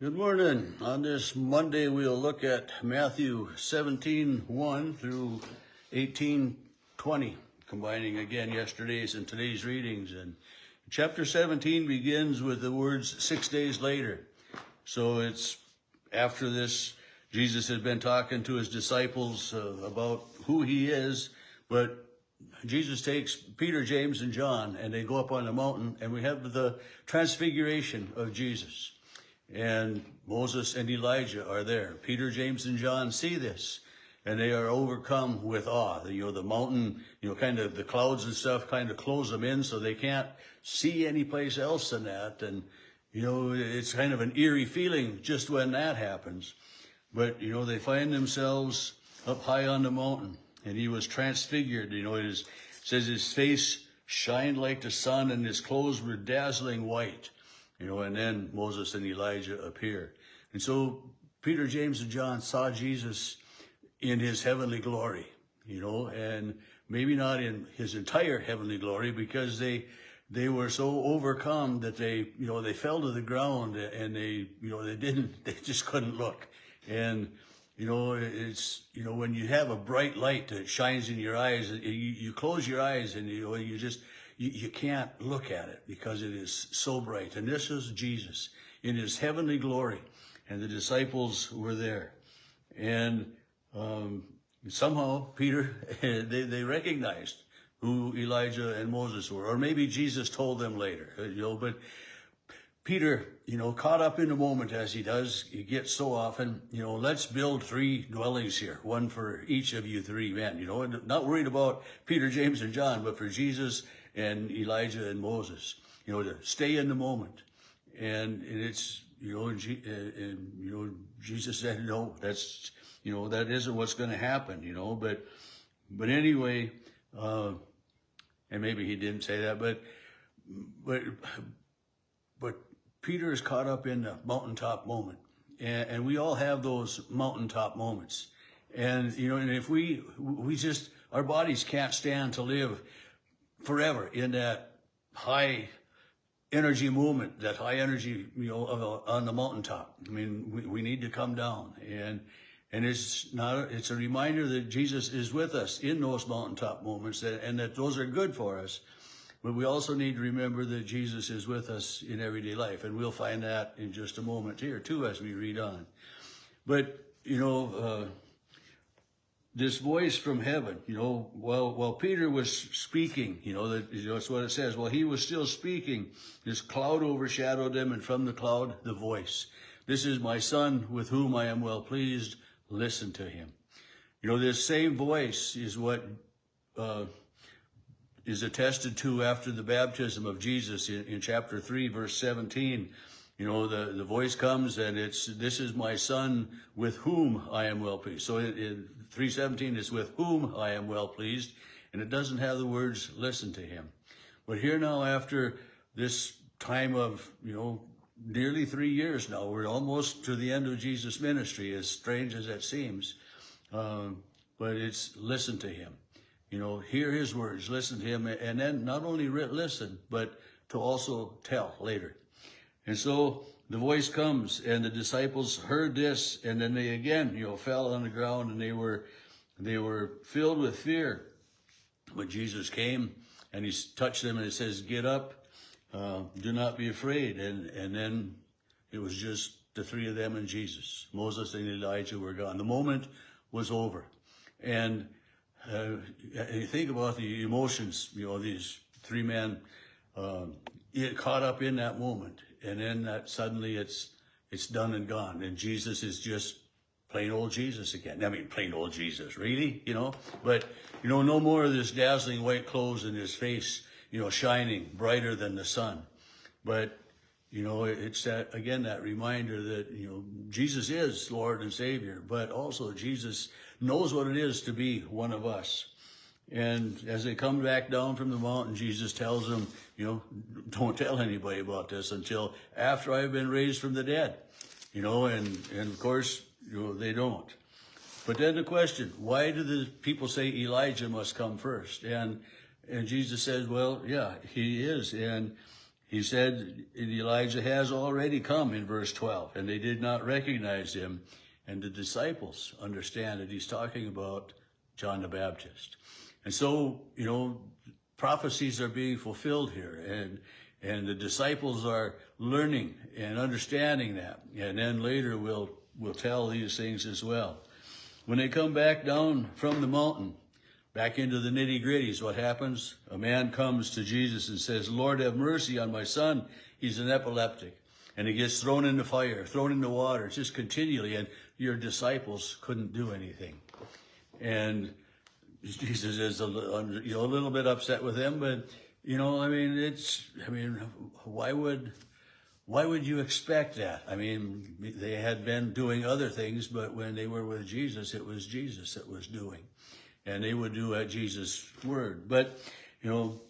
Good morning. On this Monday, we'll look at Matthew 17:1 through 18:20, combining again yesterday's and today's readings. And chapter 17 begins with the words 6 days later. So it's after this, Jesus had been talking to his disciples about who he is, but Jesus takes Peter, James, and John, and they go up on the mountain, and we have the transfiguration of Jesus. And Moses and Elijah are there. Peter, James, and John see this, and they are overcome with awe. The mountain, kind of the clouds and stuff kind of close them in, so they can't see any place else than that. And, it's kind of an eerie feeling just when that happens. But, they find themselves up high on the mountain, and he was transfigured. It says his face shined like the sun, and his clothes were dazzling white. And then Moses and Elijah appear. And so Peter, James, and John saw Jesus in his heavenly glory, and maybe not in his entire heavenly glory, because they were so overcome that they fell to the ground, and they just couldn't look. And, it's, when you have a bright light that shines in your eyes, you close your eyes and, you can't look at it because it is so bright. And this is Jesus in his heavenly glory, and the disciples were there. And somehow Peter, they recognized who Elijah and Moses were, or maybe Jesus told them later, but Peter, caught up in the moment as he does, he gets so often, let's build 3 dwellings here, one for each of you 3 men, not worried about Peter, James, and John, but for Jesus and Elijah and Moses, to stay in the moment. And it's, Jesus said, no, that's, that isn't what's going to happen, but anyway, and maybe he didn't say that, but Peter is caught up in the mountaintop moment, and we all have those mountaintop moments. And, and if we just, our bodies can't stand to live forever in that high energy movement, that high energy, on the mountaintop. I mean, we need to come down, and it's a reminder that Jesus is with us in those mountaintop moments, and that those are good for us. But we also need to remember that Jesus is with us in everyday life, and we'll find that in just a moment here too as we read on. But this voice from heaven, while Peter was speaking, that's what it says. While he was still speaking, this cloud overshadowed them, and from the cloud, the voice. This is my son with whom I am well pleased. Listen to him. This same voice is what is attested to after the baptism of Jesus in chapter 3, verse 17. The voice comes, and this is my son with whom I am well pleased. So in 3:17, it's with whom I am well pleased, and it doesn't have the words listen to him. But here now, after this time of, nearly 3 years now, we're almost to the end of Jesus' ministry, as strange as that seems, but it's listen to him. Hear his words, listen to him, and then not only listen, but to also tell later. And so the voice comes, and the disciples heard this, and then they again, fell on the ground, and they were filled with fear. But Jesus came, and he touched them, and it says, "Get up, do not be afraid." And then it was just the 3 of them and Jesus. Moses and Elijah were gone. The moment was over. And you think about the emotions, these 3 men get caught up in that moment, and then that suddenly it's done and gone, and Jesus is just plain old Jesus again. I mean, plain old Jesus, really, but no more of this dazzling white clothes and his face, shining brighter than the sun. But it's that reminder that, Jesus is Lord and Savior, but also Jesus knows what it is to be one of us. And as they come back down from the mountain, Jesus tells them, don't tell anybody about this until after I've been raised from the dead, and of course, they don't. But then the question, why do the people say Elijah must come first? And Jesus says, well, yeah, he is. And He said Elijah has already come in verse 12, and they did not recognize him. And the disciples understand that he's talking about John the Baptist. And so, prophecies are being fulfilled here, and the disciples are learning and understanding that. And then later we'll tell these things as well. When they come back down from the mountain, back into the nitty-gritties, what happens? A man comes to Jesus and says, Lord, have mercy on my son. He's an epileptic. And he gets thrown in the fire, thrown in the water, just continually. And your disciples couldn't do anything. And Jesus is a little bit upset with him, but why would you expect that? I mean, they had been doing other things, but when they were with Jesus, it was Jesus that was doing, and they would do at Jesus' word. But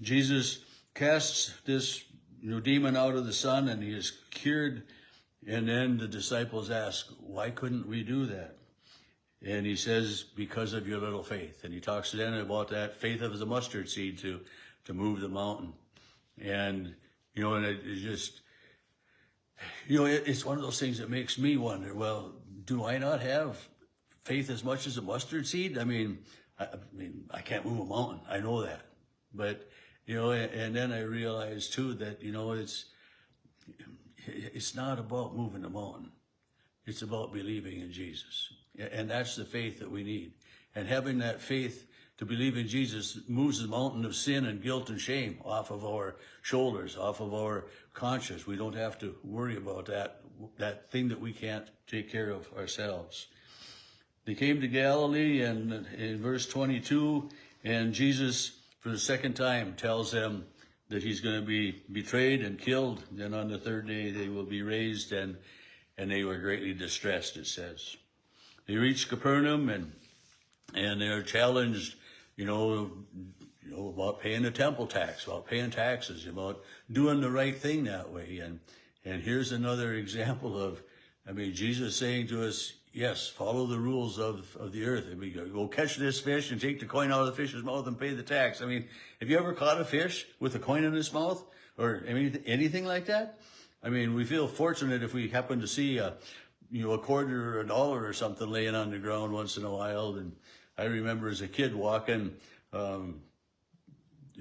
Jesus casts this demon out of the son, and he is cured. And then the disciples ask, why couldn't we do that? And he says, because of your little faith. And he talks then about that faith of the mustard seed to move the mountain. And, and it just, it's one of those things that makes me wonder, well, do I not have faith as much as a mustard seed? I can't move a mountain. I know that. But, and then I realized too that, it's not about moving the mountain. It's about believing in Jesus. And that's the faith that we need. And having that faith to believe in Jesus moves the mountain of sin and guilt and shame off of our shoulders, off of our conscience. We don't have to worry about that thing that we can't take care of ourselves. They came to Galilee, and in verse 22, and Jesus, for the second time, tells them that he's going to be betrayed and killed. Then on the third day, they will be raised, and they were greatly distressed, it says. They reach Capernaum, and they're challenged, about paying the temple tax, about paying taxes, about doing the right thing that way. And here's another example of, Jesus saying to us, yes, follow the rules of the earth. Go catch this fish and take the coin out of the fish's mouth and pay the tax. Have you ever caught a fish with a coin in its mouth or anything like that? We feel fortunate if we happen to see a quarter or $1 or something laying on the ground once in a while. And I remember as a kid walking,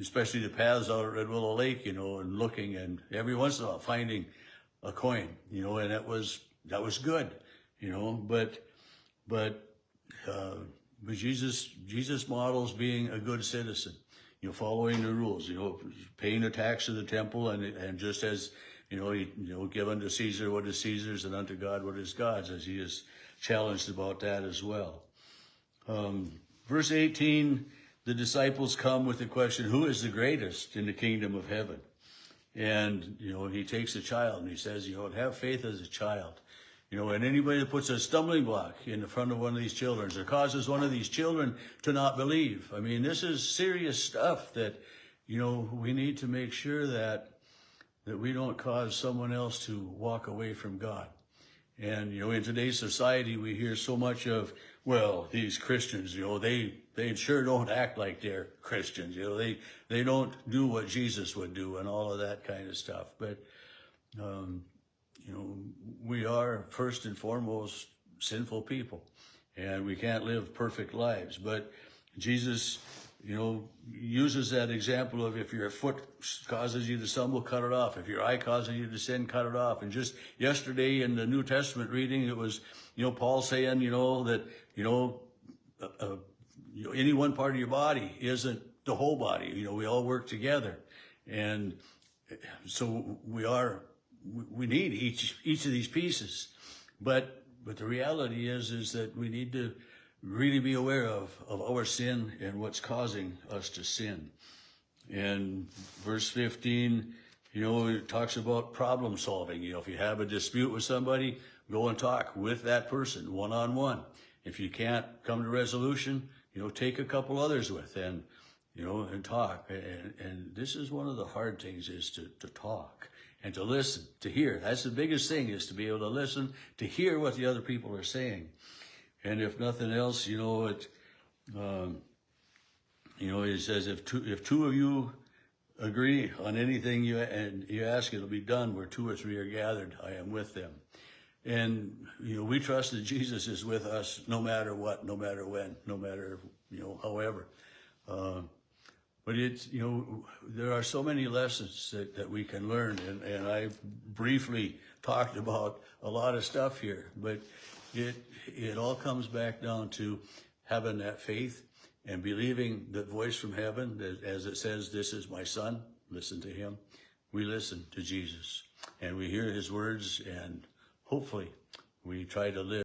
especially the paths out at Red Willow Lake, and looking, and every once in a while finding a coin, and that was good, but Jesus models being a good citizen, following the rules, paying the tax to the temple, and just as give unto Caesar what is Caesar's and unto God what is God's, as he is challenged about that as well. Verse 18, the disciples come with the question, who is the greatest in the kingdom of heaven? And, he takes a child and he says, have faith as a child. And anybody that puts a stumbling block in the front of one of these children or causes one of these children to not believe. This is serious stuff that, we need to make sure that we don't cause someone else to walk away from God. And, in today's society, we hear so much of, well, these Christians, they sure don't act like they're Christians. They don't do what Jesus would do and all of that kind of stuff. But, we are first and foremost sinful people, and we can't live perfect lives. But Jesus, uses that example of if your foot causes you to stumble, cut it off. If your eye causes you to sin, cut it off. And just yesterday in the New Testament reading, it was, Paul saying, that, any one part of your body isn't the whole body. We all work together. And so we need each of these pieces. But the reality is that we need to really be aware of our sin and what's causing us to sin. And verse 15, it talks about problem solving. If you have a dispute with somebody, go and talk with that person one-on-one. If you can't come to resolution, take a couple others with and talk. And this is one of the hard things, is to talk and to listen, to hear. That's the biggest thing, is to be able to listen, to hear what the other people are saying. And if nothing else, it says if two of you agree on anything you ask, it'll be done. Where 2 or 3 are gathered, I am with them. And, we trust that Jesus is with us no matter what, no matter when, no matter, however. But it's, there are so many lessons that we can learn. And I briefly talked about a lot of stuff here, but it all comes back down to having that faith and believing the voice from heaven, that as it says, this is my son, listen to him. We listen to Jesus and we hear his words, and hopefully we try to live